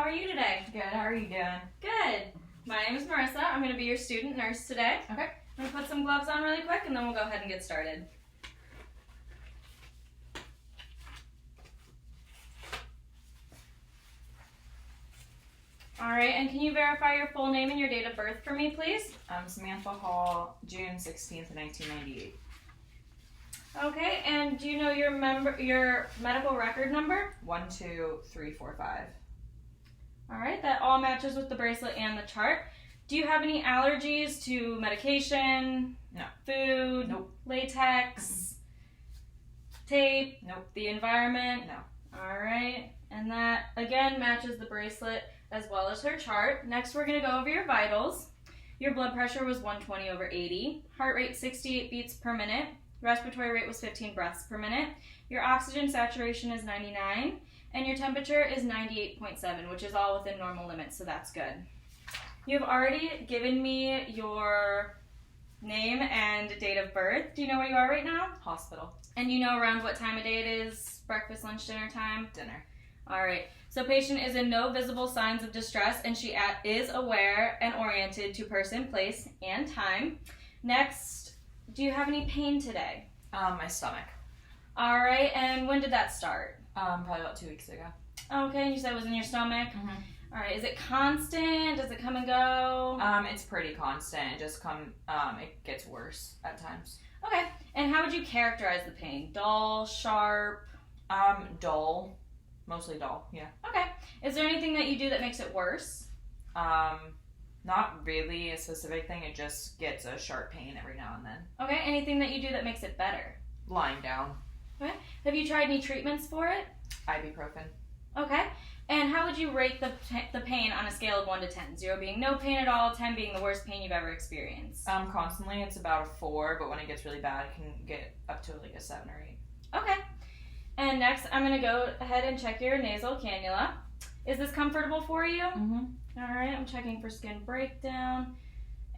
are you today? Good. How are you doing? Good. My name is Marissa. I'm going to be your student nurse today. Okay. I'm going to put some gloves on really quick and then we'll go ahead and get started. All right, and can you verify your full name and your date of birth for me, please? Samantha Hall, June 16th, 1998. Okay, and do you know your medical record number? 12345. All right, that all matches with the bracelet and the chart. Do you have any allergies to medication? No. Food? Nope. Latex? Tape? Nope. The environment? No. All right, and that again matches the bracelet as well as her chart. Next, we're going to go over your vitals. Your blood pressure was 120/80, heart rate 68 beats per minute, respiratory rate was 15 breaths per minute, your oxygen saturation is 99, and your temperature is 98.7, which is all within normal limits, so that's good. You've already given me your name and date of birth. Do you know where you are right now? Hospital. And you know around what time of day it is? Breakfast, lunch, dinner time? Dinner. All right. So patient is in no visible signs of distress and she is aware and oriented to person, place, and time. Next, do you have any pain today? My stomach. All right. And when did that start? Probably about 2 weeks ago. Okay. And you said it was in your stomach? Mm-hmm. All right. Is it constant? Does it come and go? It's pretty constant. It just it gets worse at times. Okay. And how would you characterize the pain? Dull, sharp? Dull. Mostly dull, yeah. Okay. Is there anything that you do that makes it worse? Not really a specific thing. It just gets a sharp pain every now and then. Okay. Anything that you do that makes it better? Lying down. Okay. Have you tried any treatments for it? Ibuprofen. Okay. And how would you rate the pain on a scale of 1 to 10? 0 being no pain at all, 10 being the worst pain you've ever experienced. Constantly it's about a 4, but when it gets really bad, it can get up to like a 7 or 8. Okay. And next, I'm going to go ahead and check your nasal cannula. Is this comfortable for you? Mm-hmm. All right. I'm checking for skin breakdown.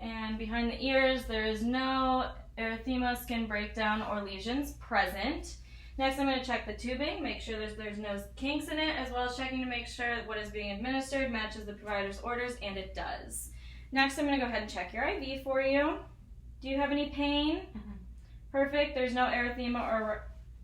And behind the ears, there is no erythema, skin breakdown, or lesions present. Next, I'm going to check the tubing, make sure there's no kinks in it, as well as checking to make sure that what is being administered matches the provider's orders, and it does. Next, I'm going to go ahead and check your IV for you. Do you have any pain? Mm-hmm. Perfect. There's no erythema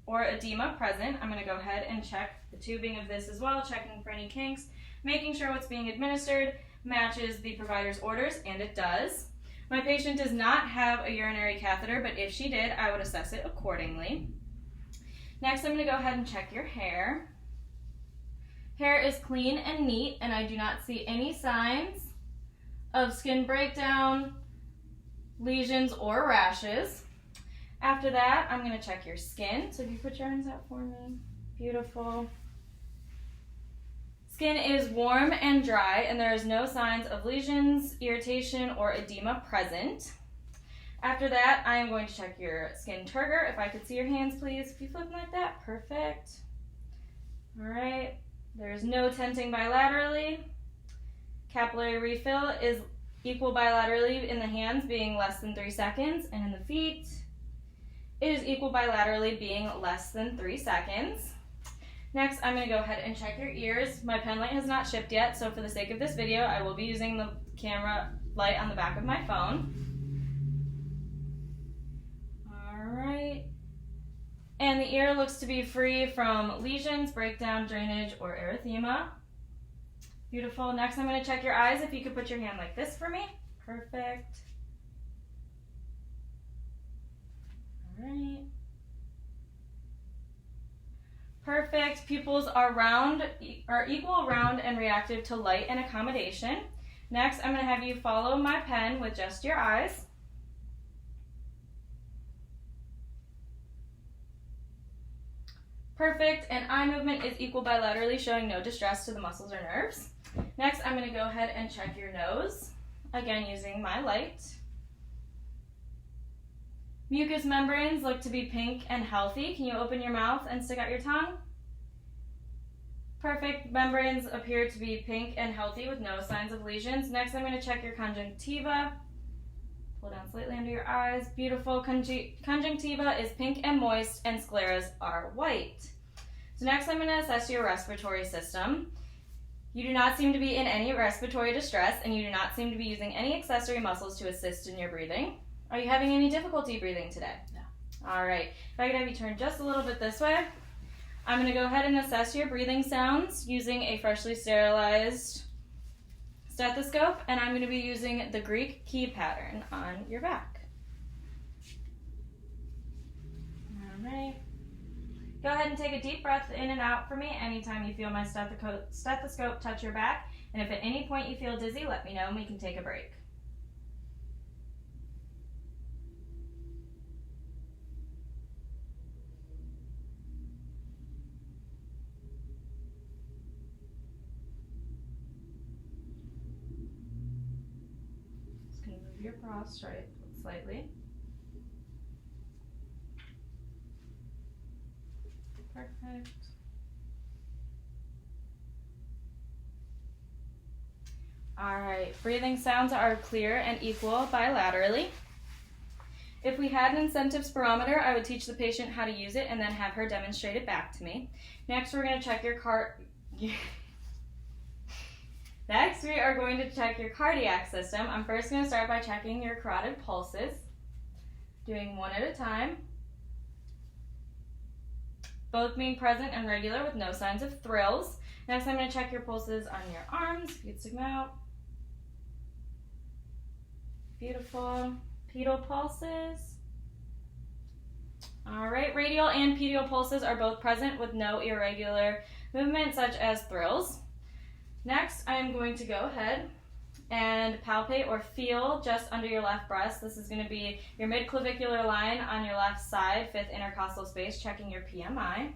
or edema present. I'm going to go ahead and check the tubing of this as well, checking for any kinks, making sure what's being administered matches the provider's orders, and it does. My patient does not have a urinary catheter, but if she did, I would assess it accordingly. Next, I'm going to go ahead and check your hair. Hair is clean and neat, and I do not see any signs of skin breakdown, lesions, or rashes. After that, I'm going to check your skin. So if you put your hands out for me. Beautiful. Skin is warm and dry, and there is no signs of lesions, irritation, or edema present. After that, I am going to check your skin turgor. If I could see your hands, please. If you flip them like that, perfect. All right. There's no tenting bilaterally. Capillary refill is equal bilaterally in the hands, being less than 3 seconds, and in the feet, it is equal bilaterally, being less than 3 seconds. Next, I'm going to go ahead and check your ears. My pen light has not shipped yet, so for the sake of this video, I will be using the camera light on the back of my phone. Alright. And the ear looks to be free from lesions, breakdown, drainage, or erythema. Beautiful. Next, I'm going to check your eyes. If you could put your hand like this for me. Perfect. Alright. Perfect. Pupils are equal, round, and reactive to light and accommodation. Next, I'm going to have you follow my pen with just your eyes. Perfect, and eye movement is equal bilaterally, showing no distress to the muscles or nerves. Next, I'm going to go ahead and check your nose, again using my light. Mucous membranes look to be pink and healthy. Can you open your mouth and stick out your tongue? Perfect. Membranes appear to be pink and healthy with no signs of lesions. Next, I'm going to check your conjunctiva. Pull down slightly under your eyes. Beautiful. Conjunctiva is pink and moist, and scleras are white. So next I'm going to assess your respiratory system. You do not seem to be in any respiratory distress, and you do not seem to be using any accessory muscles to assist in your breathing. Are you having any difficulty breathing today? No. All right. If I could have you turn just a little bit this way, I'm going to go ahead and assess your breathing sounds using a freshly sterilized stethoscope, and I'm going to be using the Greek key pattern on your back. All right. Go ahead and take a deep breath in and out for me anytime you feel my stethoscope touch your back. And if at any point you feel dizzy, let me know and we can take a break. Just going to move your bra straight slightly. Perfect. All right, breathing sounds are clear and equal bilaterally. If we had an incentive spirometer, I would teach the patient how to use it and then have her demonstrate it back to me. Next, we're going to check your Next, we are going to check your cardiac system. I'm first going to start by checking your carotid pulses, doing one at a time. Both being present and regular with no signs of thrills. Next, I'm going to check your pulses on your arms. If you could stick them out. Beautiful. Pedal pulses. All right, radial and pedal pulses are both present with no irregular movement such as thrills. Next, I am going to go ahead and palpate or feel just under your left breast. This is going to be your midclavicular line on your left side, 5th intercostal space, checking your PMI.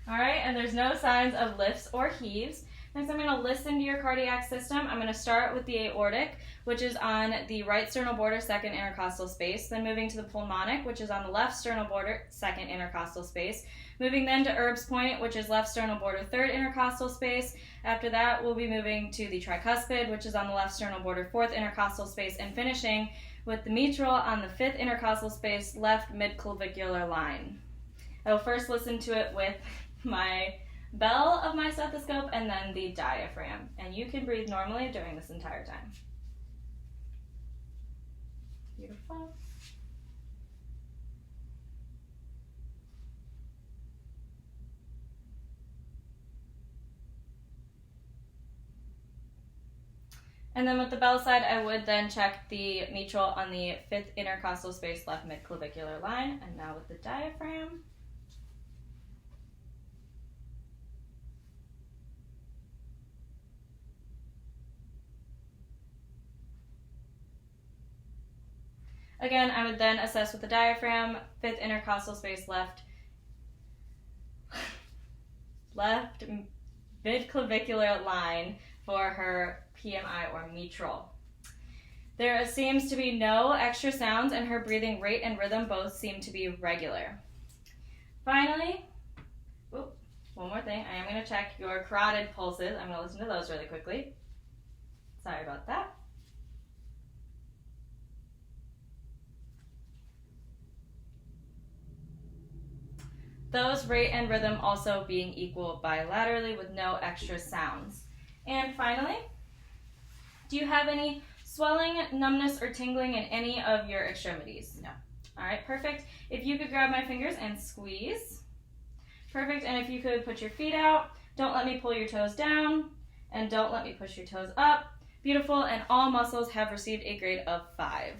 All right, and there's no signs of lifts or heaves. Next, I'm going to listen to your cardiac system. I'm going to start with the aortic, which is on the right sternal border, 2nd intercostal space. Then moving to the pulmonic, which is on the left sternal border, 2nd intercostal space. Moving then to Erb's point, which is left sternal border, 3rd intercostal space. After that, we'll be moving to the tricuspid, which is on the left sternal border, 4th intercostal space, and finishing with the mitral on the 5th intercostal space, left midclavicular line. I will first listen to it with my bell of my stethoscope and then the diaphragm. And you can breathe normally during this entire time. Beautiful. And then with the bell side, I would then check the mitral on the 5th intercostal space, left midclavicular line. And now with the diaphragm. Again, I would then assess with the diaphragm, 5th intercostal space, left midclavicular line for her PMI or mitral. There seems to be no extra sounds, and her breathing rate and rhythm both seem to be regular. Finally, one more thing. I am going to check your carotid pulses. I'm going to listen to those really quickly. Sorry about that. Those rate and rhythm also being equal bilaterally with no extra sounds. And finally, do you have any swelling, numbness, or tingling in any of your extremities? No. All right, perfect. If you could grab my fingers and squeeze. Perfect, and if you could put your feet out, don't let me pull your toes down, and don't let me push your toes up. Beautiful, and all muscles have received a grade of 5.